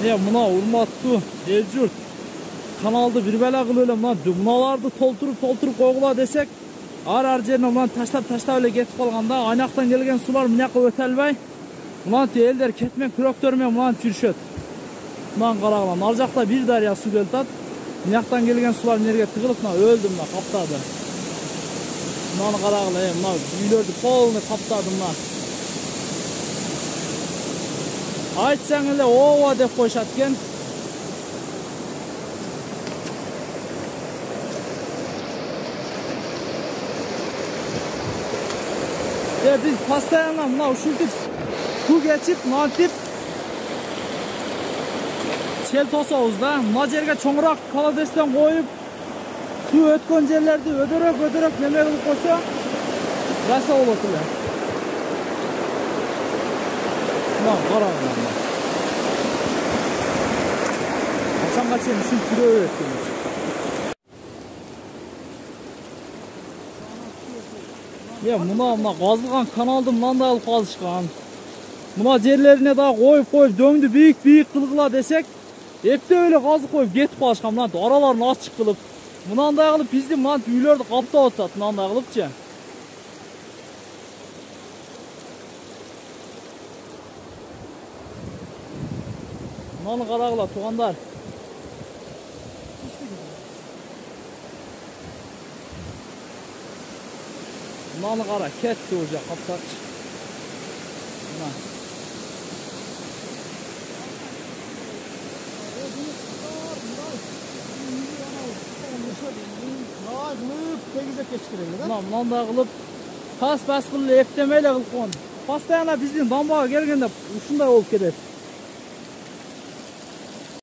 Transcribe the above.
Muna urmattуу el jurt kanalды bir bela kılıp эле муналарды толтуруп койгула десек, ар жерине мынаны таштап эле кетип калганда, айнактан келген сулар мынакка өтө албай, мынантип элдер кетмен күрөктөр менен мынантип жүрүшөт. Мынаны карагыла, ар жакта бир дарыя суу келип атат. Мынактан келген сулар жерге тыгылып, өлдү, каптады. Мынаны карагыла, мына үйлөрдү полный каптады мына. Айтсаң эле ооба деп коюшат экен. Biz постоянно мына ушинтип суу кечип, мынантип чел тособуз да. Мына жерге чоңураак колодестен коюп, суу өткөн жерлерди өдөрөк неме кылып койсо, красиво болот эле. Мына караңыз. Качанга чейин ушинтип жүрө берет экен. Мына казылган каналды мындай алып казышкан. Мына жерлерине да коюп дөңдү бийик кылгыла десек, эптеп эле казып коюп кетип калышкан. Мынантип араларын ачык кылып, мынандай кылып бизди мынантип үйлөрдү каптап атат, мынандай кылыпчы. Мынаны карагыла туугандар. Mınanı qara, ketdi uca, qaptaç. Mına. Mınan da qılıb, pas qılıb, eptemeyle qılıb qoyun. Pastayana bizden dambağa gelgende uşunday olup gedet.